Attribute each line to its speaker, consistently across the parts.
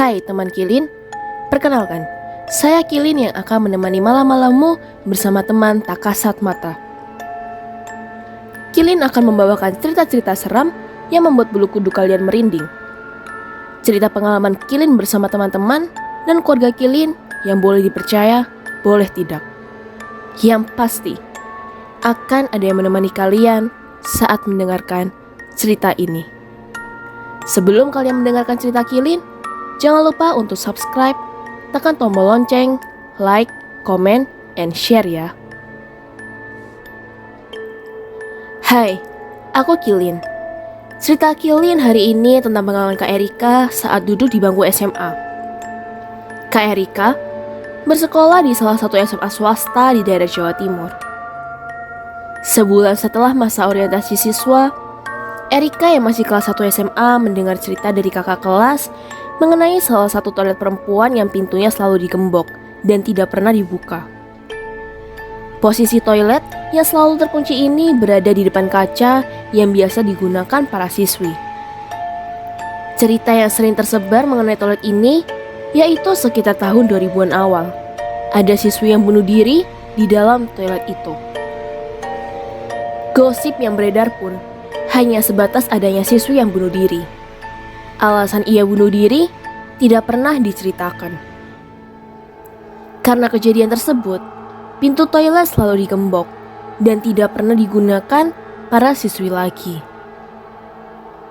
Speaker 1: Hai teman Kilin, perkenalkan, saya Kilin yang akan menemani malam-malammu bersama teman tak kasat mata. Kilin akan membawakan cerita-cerita seram yang membuat bulu kuduk kalian merinding. Cerita pengalaman Kilin bersama teman-teman dan keluarga Kilin yang boleh dipercaya, boleh tidak. Yang pasti, akan ada yang menemani kalian saat mendengarkan cerita ini. Sebelum kalian mendengarkan cerita Kilin, jangan lupa untuk subscribe, tekan tombol lonceng, like, comment, and share ya. Hai, aku Kilin. Cerita Kilin hari ini tentang pengalaman Kak Erika saat duduk di bangku SMA. Kak Erika bersekolah di salah satu SMA swasta di daerah Jawa Timur. Sebulan setelah masa orientasi siswa, Erika yang masih kelas 1 SMA mendengar cerita dari kakak kelas mengenai salah satu toilet perempuan yang pintunya selalu digembok dan tidak pernah dibuka. Posisi toilet yang selalu terkunci ini berada di depan kaca yang biasa digunakan para siswi. Cerita yang sering tersebar mengenai toilet ini yaitu sekitar tahun 2000-an awal. Ada siswi yang bunuh diri di dalam toilet itu. Gosip yang beredar pun hanya sebatas adanya siswi yang bunuh diri. Alasan ia bunuh diri tidak pernah diceritakan. Karena kejadian tersebut, pintu toilet selalu digembok dan tidak pernah digunakan para siswi lagi.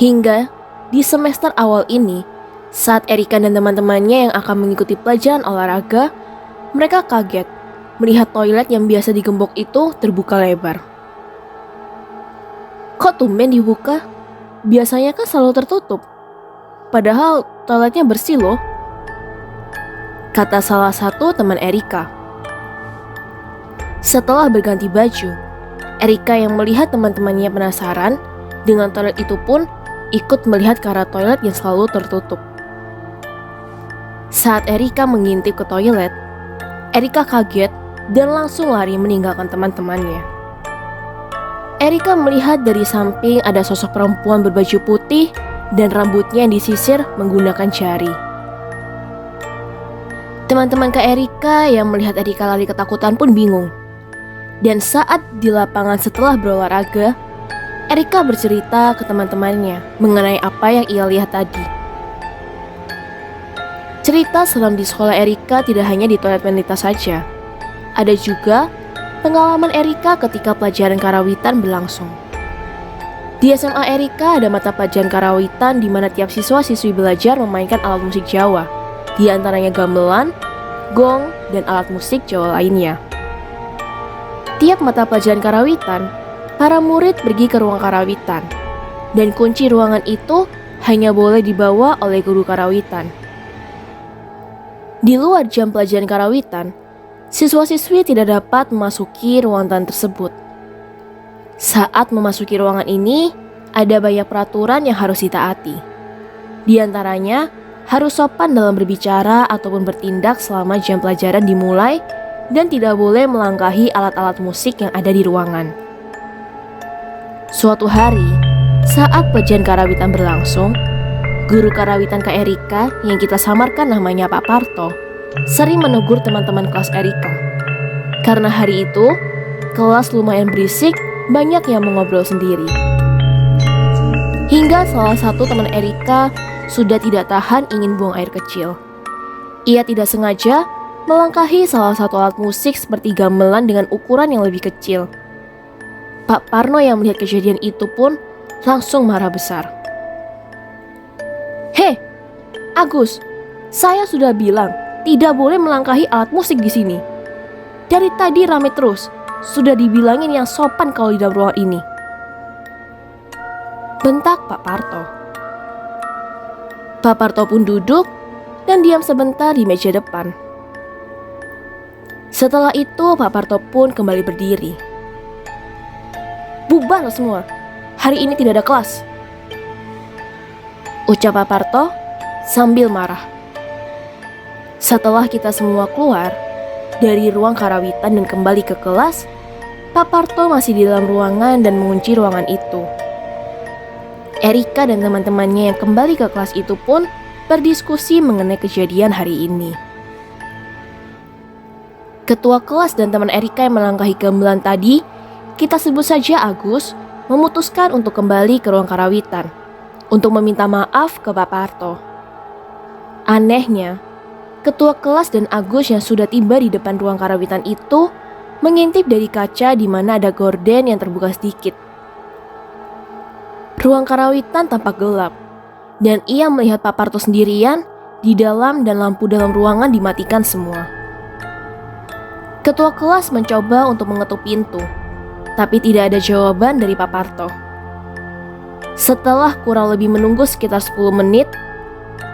Speaker 1: Hingga di semester awal ini, saat Erika dan teman-temannya yang akan mengikuti pelajaran olahraga, mereka kaget melihat toilet yang biasa digembok itu terbuka lebar. Kok tumben dibuka? Biasanya kan selalu tertutup. Padahal toiletnya bersih loh, kata salah satu teman Erika. Setelah berganti baju, Erika yang melihat teman-temannya penasaran dengan toilet itu pun ikut melihat ke arah toilet yang selalu tertutup. Saat Erika mengintip ke toilet, Erika kaget dan langsung lari meninggalkan teman-temannya. Erika melihat dari samping ada sosok perempuan berbaju putih dan rambutnya yang disisir menggunakan jari. Teman-teman Kak Erika yang melihat Erika lari ketakutan pun bingung. Dan saat di lapangan setelah berolahraga, Erika bercerita ke teman-temannya mengenai apa yang ia lihat tadi. Cerita seram di sekolah Erika tidak hanya di toilet wanita saja. Ada juga pengalaman Erika ketika pelajaran karawitan berlangsung. Di SMA Erika ada mata pelajaran karawitan di mana tiap siswa-siswi belajar memainkan alat musik Jawa, di antaranya gamelan, gong, dan alat musik Jawa lainnya. Tiap mata pelajaran karawitan, para murid pergi ke ruang karawitan, dan kunci ruangan itu hanya boleh dibawa oleh guru karawitan. Di luar jam pelajaran karawitan, siswa-siswi tidak dapat memasuki ruangan tersebut. Saat memasuki ruangan ini, ada banyak peraturan yang harus ditaati. Di antaranya, harus sopan dalam berbicara ataupun bertindak selama jam pelajaran dimulai dan tidak boleh melangkahi alat-alat musik yang ada di ruangan. Suatu hari, saat pelajaran karawitan berlangsung, guru karawitan Kak Erika yang kita samarkan namanya Pak Parto sering menegur teman-teman kelas Erika. Karena hari itu, kelas lumayan berisik, banyak yang mengobrol sendiri. Hingga salah satu teman Erika sudah tidak tahan ingin buang air kecil. Ia tidak sengaja melangkahi salah satu alat musik seperti gamelan dengan ukuran yang lebih kecil. Pak Parno yang melihat kejadian itu pun langsung marah besar. "Hei, Agus, saya sudah bilang tidak boleh melangkahi alat musik di sini. Dari tadi rame terus, sudah dibilangin yang sopan kalau di dalam ruangan ini," bentak Pak Parto. Pak Parto pun duduk dan diam sebentar di meja depan. Setelah itu Pak Parto pun kembali berdiri. "Bubar semua, hari ini tidak ada kelas," ucap Pak Parto sambil marah. Setelah kita semua keluar dari ruang karawitan dan kembali ke kelas, Pak Parto masih di dalam ruangan dan mengunci ruangan itu. Erika dan teman-temannya yang kembali ke kelas itu pun berdiskusi mengenai kejadian hari ini. Ketua kelas dan teman Erika yang melangkahi gamelan tadi, kita sebut saja Agus, memutuskan untuk kembali ke ruang karawitan untuk meminta maaf ke Pak Parto. Anehnya, ketua kelas dan Agus yang sudah tiba di depan ruang karawitan itu mengintip dari kaca di mana ada gorden yang terbuka sedikit. Ruang karawitan tampak gelap, dan ia melihat Pak Parto sendirian di dalam dan lampu dalam ruangan dimatikan semua. Ketua kelas mencoba untuk mengetuk pintu, tapi tidak ada jawaban dari Pak Parto. Setelah kurang lebih menunggu sekitar 10 menit,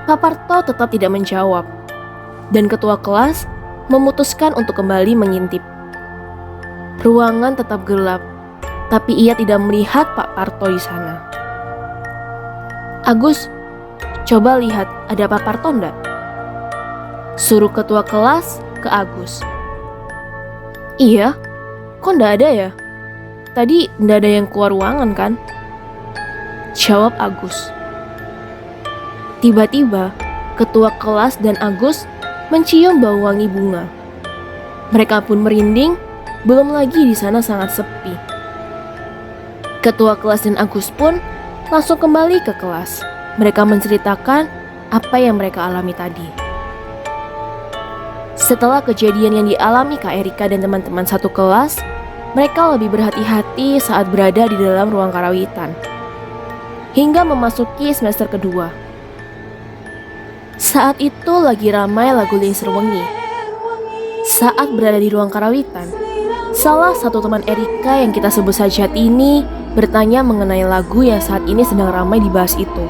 Speaker 1: Pak Parto tetap tidak menjawab, dan ketua kelas memutuskan untuk kembali mengintip. Ruangan tetap gelap, tapi ia tidak melihat Pak Parto di sana. Agus, coba lihat ada Pak Parto enggak? Suruh ketua kelas ke Agus. Iya, kok enggak ada ya? Tadi enggak ada yang keluar ruangan kan? Jawab Agus. Tiba-tiba, ketua kelas dan Agus mencium bau wangi bunga. Mereka pun merinding, belum lagi di sana sangat sepi. Ketua kelas dan Agus pun langsung kembali ke kelas. Mereka menceritakan apa yang mereka alami tadi. Setelah kejadian yang dialami Kak Erika dan teman-teman satu kelas, mereka lebih berhati-hati saat berada di dalam ruang karawitan. Hingga memasuki semester kedua. Saat itu lagi ramai lagu Lingsir Wengi. Saat berada di ruang karawitan, salah satu teman Erika yang kita sebut saja Tini bertanya mengenai lagu yang saat ini sedang ramai dibahas itu.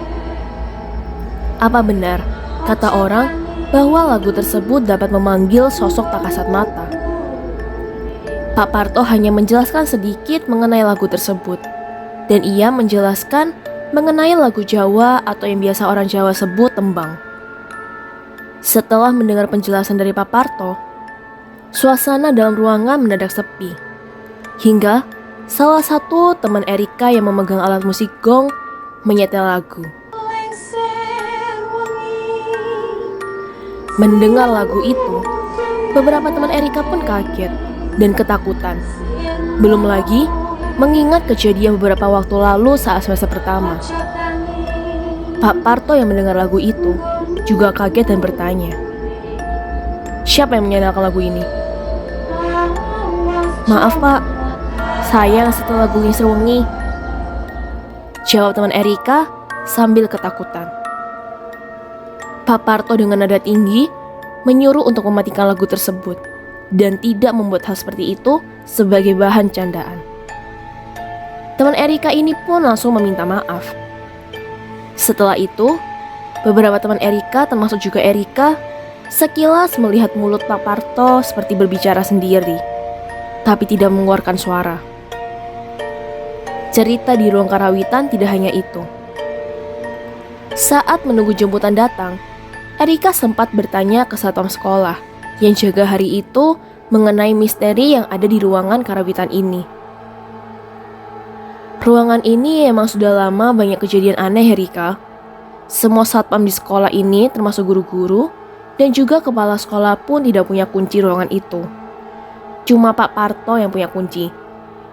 Speaker 1: Apa benar, kata orang, bahwa lagu tersebut dapat memanggil sosok tak kasat mata? Pak Parto hanya menjelaskan sedikit mengenai lagu tersebut, dan ia menjelaskan mengenai lagu Jawa atau yang biasa orang Jawa sebut tembang. Setelah mendengar penjelasan dari Pak Parto, suasana dalam ruangan mendadak sepi, hingga salah satu teman Erika yang memegang alat musik gong menyetel lagu. Mendengar lagu itu, beberapa teman Erika pun kaget dan ketakutan. Belum lagi mengingat kejadian beberapa waktu lalu saat semester pertama. Pak Parto yang mendengar lagu itu juga kaget dan bertanya, "Siapa yang menyanyikan lagu ini?" "Maaf Pak, saya yang setel lagu Lingsir Wengi," jawab teman Erika sambil ketakutan. Pak Parto dengan nada tinggi menyuruh untuk mematikan lagu tersebut dan tidak membuat hal seperti itu sebagai bahan candaan. Teman Erika ini pun langsung meminta maaf. Setelah itu, beberapa teman Erika termasuk juga Erika sekilas melihat mulut Pak Parto seperti berbicara sendiri, tapi tidak mengeluarkan suara. Cerita di ruang karawitan tidak hanya itu. Saat menunggu jemputan datang, Erika sempat bertanya ke satpam sekolah yang jaga hari itu mengenai misteri yang ada di ruangan karawitan ini. Ruangan ini emang sudah lama banyak kejadian aneh, Erika. Semua satpam di sekolah ini termasuk guru-guru dan juga kepala sekolah pun tidak punya kunci ruangan itu. Cuma Pak Parto yang punya kunci.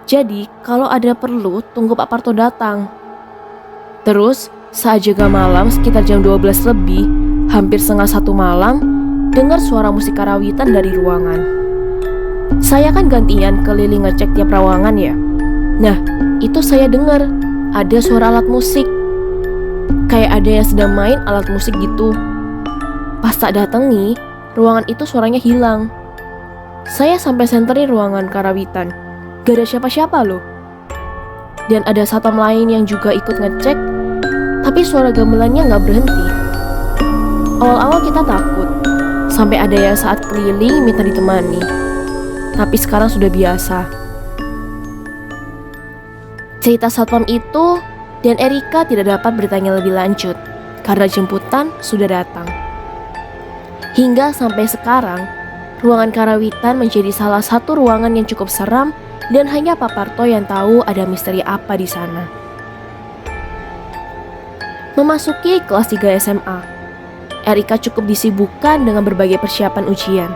Speaker 1: Jadi kalau ada perlu tunggu Pak Parto datang. Terus saat jaga malam sekitar jam 12 lebih, hampir setengah 1 malam, dengar suara musik karawitan dari ruangan. Saya kan gantian keliling ngecek tiap ruangan ya. Nah, itu saya dengar ada suara alat musik. Kayak ada yang sedang main alat musik gitu. Pas tak datangi, ruangan itu suaranya hilang. Saya sampai senterin ruangan karawitan. Gak ada siapa-siapa loh. Dan ada satpam lain yang juga ikut ngecek, tapi suara gamelannya gak berhenti. Awal-awal kita takut, sampai ada yang saat keliling minta ditemani. Tapi sekarang sudah biasa. Cerita satpam itu dan Erika tidak dapat bertanya lebih lanjut karena jemputan sudah datang. Hingga sampai sekarang, ruangan karawitan menjadi salah satu ruangan yang cukup seram dan hanya Pak Parto yang tahu ada misteri apa di sana. Memasuki kelas 3 SMA, Erika cukup disibukkan dengan berbagai persiapan ujian.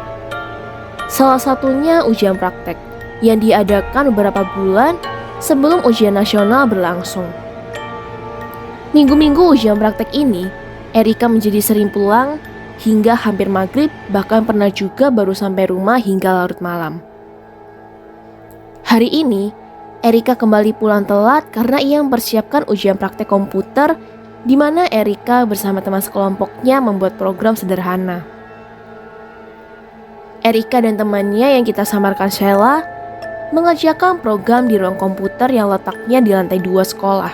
Speaker 1: Salah satunya ujian praktek yang diadakan beberapa bulan sebelum ujian nasional berlangsung. Minggu-minggu ujian praktek ini, Erika menjadi sering pulang hingga hampir maghrib, bahkan pernah juga baru sampai rumah hingga larut malam. Hari ini, Erika kembali pulang telat karena ia mempersiapkan ujian praktek komputer di mana Erika bersama teman sekelompoknya membuat program sederhana. Erika dan temannya yang kita samarkan Sheila mengerjakan program di ruang komputer yang letaknya di lantai 2 sekolah.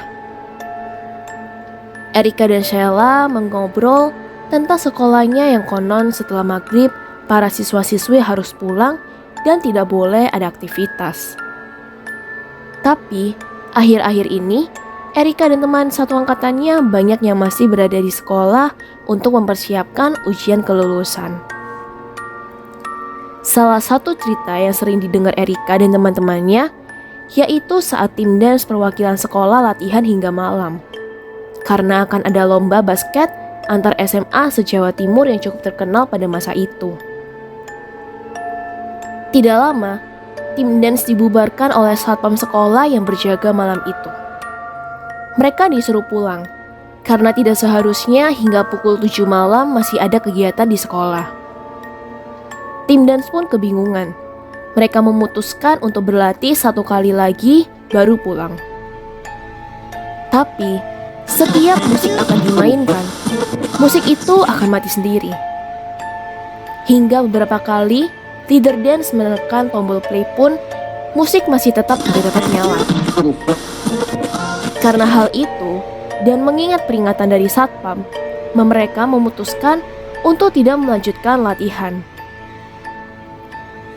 Speaker 1: Erika dan Sheila mengobrol tentang sekolahnya yang konon setelah maghrib para siswa-siswi harus pulang dan tidak boleh ada aktivitas. Tapi akhir-akhir ini Erika dan teman satu angkatannya banyak yang masih berada di sekolah untuk mempersiapkan ujian kelulusan. Salah satu cerita yang sering didengar Erika dan teman-temannya yaitu saat tim dance perwakilan sekolah latihan hingga malam. Karena akan ada lomba basket antar SMA se-Jawa Timur yang cukup terkenal pada masa itu. Tidak lama, tim dance dibubarkan oleh satpam sekolah yang berjaga malam itu. Mereka disuruh pulang, karena tidak seharusnya hingga pukul 7 malam masih ada kegiatan di sekolah. Tim dance pun kebingungan. Mereka memutuskan untuk berlatih 1 kali lagi, baru pulang. Tapi, setiap musik akan dimainkan, musik itu akan mati sendiri. Hingga beberapa kali, leader dance menekan tombol play pun, musik masih tetap tidak dapat nyala. Karena hal itu, dan mengingat peringatan dari satpam, mereka memutuskan untuk tidak melanjutkan latihan.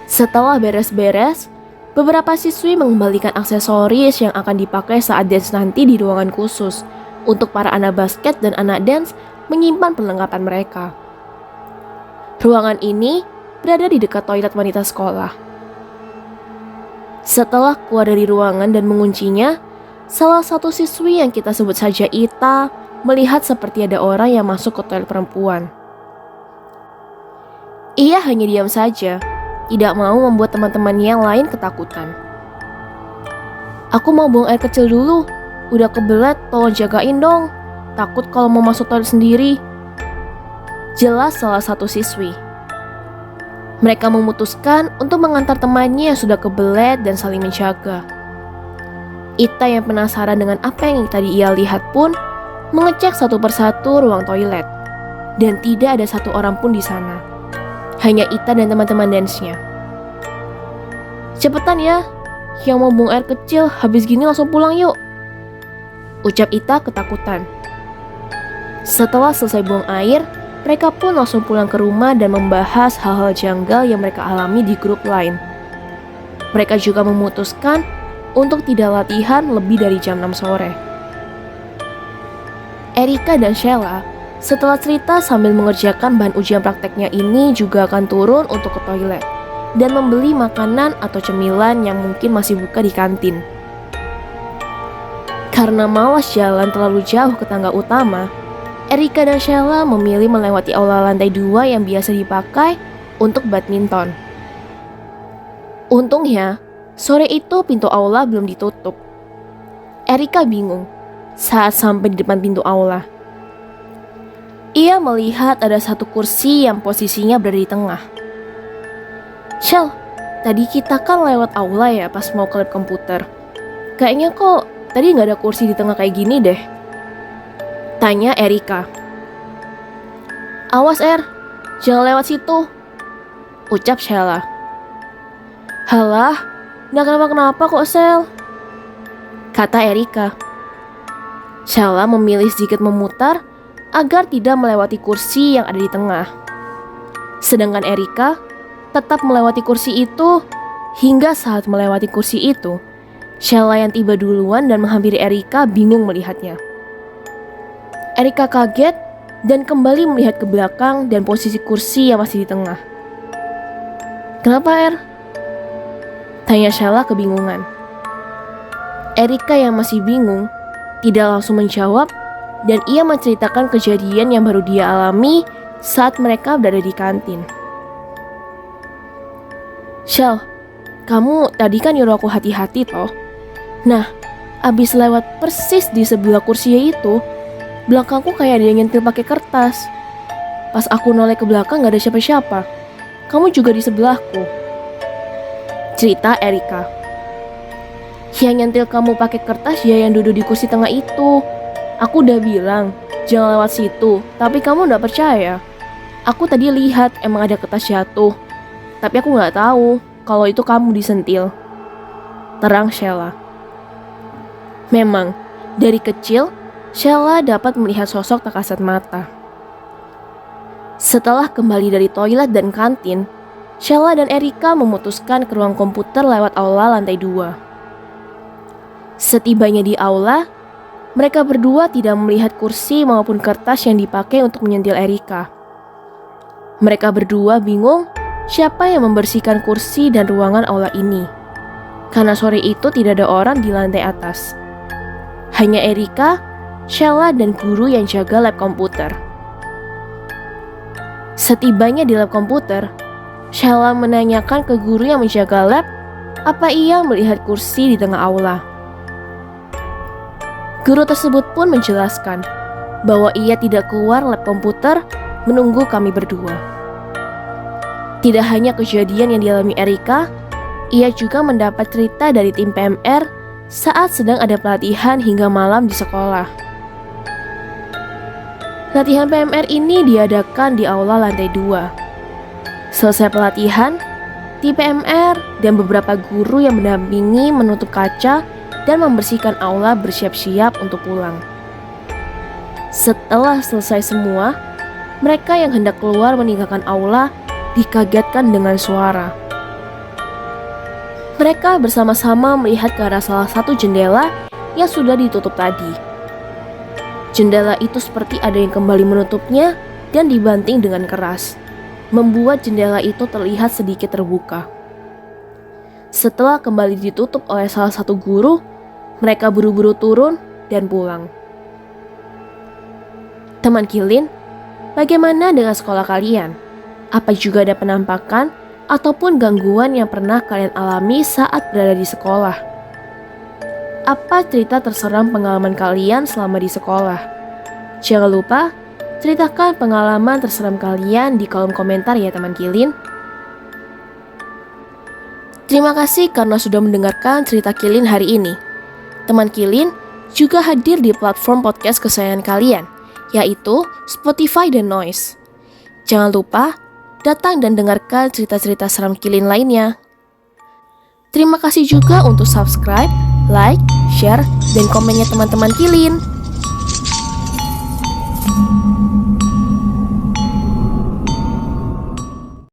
Speaker 1: Setelah beres-beres, beberapa siswi mengembalikan aksesoris yang akan dipakai saat dance nanti di ruangan khusus untuk para anak basket dan anak dance menyimpan perlengkapan mereka. Ruangan ini berada di dekat toilet wanita sekolah. Setelah keluar dari ruangan dan menguncinya, salah satu siswi yang kita sebut saja Ita melihat seperti ada orang yang masuk ke toilet perempuan. Ia hanya diam saja, tidak mau membuat teman-temannya yang lain ketakutan. "Aku mau buang air kecil dulu, udah kebelet, tolong jagain dong. Takut kalau mau masuk toilet sendiri," jelas salah satu siswi. Mereka memutuskan untuk mengantar temannya yang sudah kebelet dan saling menjaga. Ita yang penasaran dengan apa yang tadi ia lihat pun mengecek satu persatu ruang toilet. Dan tidak ada satu orang pun di sana. Hanya Ita dan teman-teman dance-nya. "Cepetan ya, yang mau buang air kecil habis gini langsung pulang yuk," ucap Ita ketakutan. Setelah selesai buang air, mereka pun langsung pulang ke rumah dan membahas hal-hal janggal yang mereka alami di grup lain. Mereka juga memutuskan untuk tidak latihan lebih dari jam 6 sore. Erika dan Sheila setelah cerita sambil mengerjakan bahan ujian prakteknya ini juga akan turun untuk ke toilet dan membeli makanan atau cemilan yang mungkin masih buka di kantin. Karena malas jalan terlalu jauh ke tangga utama, Erika dan Sheila memilih melewati aula lantai 2 yang biasa dipakai untuk badminton. Untungnya, sore itu pintu aula belum ditutup. Erika bingung saat sampai di depan pintu aula. Ia melihat ada satu kursi yang posisinya berada di tengah. "Shell, tadi kita kan lewat aula ya pas mau ke lab komputer. Kayaknya kok tadi nggak ada kursi di tengah kayak gini deh," tanya Erika. "Awas jangan lewat situ," ucap Sheila. "Halah, nggak kenapa-kenapa kok Shell," kata Erika. Sheila memilih sedikit memutar agar tidak melewati kursi yang ada di tengah. Sedangkan Erika tetap melewati kursi itu. Hingga saat melewati kursi itu, Sheila yang tiba duluan dan menghampiri Erika bingung melihatnya. Erika kaget dan kembali melihat ke belakang dan posisi kursi yang masih di tengah. "Kenapa, tanya Sheila kebingungan. Erika yang masih bingung tidak langsung menjawab dan ia menceritakan kejadian yang baru dia alami saat mereka berada di kantin. "Shell, kamu tadi kan nyuruh aku hati-hati toh? Nah, abis lewat persis di sebelah kursinya itu, belakangku kayak ada yang nyentil pakai kertas. Pas aku noleh ke belakang gak ada siapa-siapa. Kamu juga di sebelahku," cerita Erika. "Yang nyentil kamu pakai kertas ya yang duduk di kursi tengah itu. Aku udah bilang, jangan lewat situ, tapi kamu gak percaya. Aku tadi lihat emang ada kertas jatuh, tapi aku gak tahu kalau itu kamu disentil," terang Sheila. Memang, dari kecil, Sheila dapat melihat sosok tak kasat mata. Setelah kembali dari toilet dan kantin, Sheila dan Erika memutuskan ke ruang komputer lewat aula lantai 2. Setibanya di aula, mereka berdua tidak melihat kursi maupun kertas yang dipakai untuk menyentil Erika. Mereka berdua bingung siapa yang membersihkan kursi dan ruangan aula ini. Karena sore itu tidak ada orang di lantai atas. Hanya Erika, Sheila, dan guru yang jaga lab komputer. Setibanya di lab komputer, Sheila menanyakan ke guru yang menjaga lab apa ia melihat kursi di tengah aula. Guru tersebut pun menjelaskan bahwa ia tidak keluar lab komputer menunggu kami berdua. Tidak hanya kejadian yang dialami Erika, ia juga mendapat cerita dari tim PMR saat sedang ada pelatihan hingga malam di sekolah. Latihan PMR ini diadakan di aula lantai 2. Selesai pelatihan, tim PMR dan beberapa guru yang mendampingi menutup kaca dan membersihkan aula bersiap-siap untuk pulang. Setelah selesai semua, mereka yang hendak keluar meninggalkan aula dikagetkan dengan suara. Mereka bersama-sama melihat ke arah salah satu jendela yang sudah ditutup tadi. Jendela itu seperti ada yang kembali menutupnya dan dibanting dengan keras, membuat jendela itu terlihat sedikit terbuka. Setelah kembali ditutup oleh salah satu guru, mereka buru-buru turun dan pulang. Teman Kilin, bagaimana dengan sekolah kalian? Apa juga ada penampakan ataupun gangguan yang pernah kalian alami saat berada di sekolah? Apa cerita terseram pengalaman kalian selama di sekolah? Jangan lupa ceritakan pengalaman terseram kalian di kolom komentar ya teman Kilin. Terima kasih karena sudah mendengarkan cerita Kilin hari ini. Teman Kilin juga hadir di platform podcast kesayangan kalian, yaitu Spotify dan Noise. Jangan lupa datang dan dengarkan cerita-cerita seram Kilin lainnya. Terima kasih juga untuk subscribe, like, share, dan komennya teman-teman Kilin.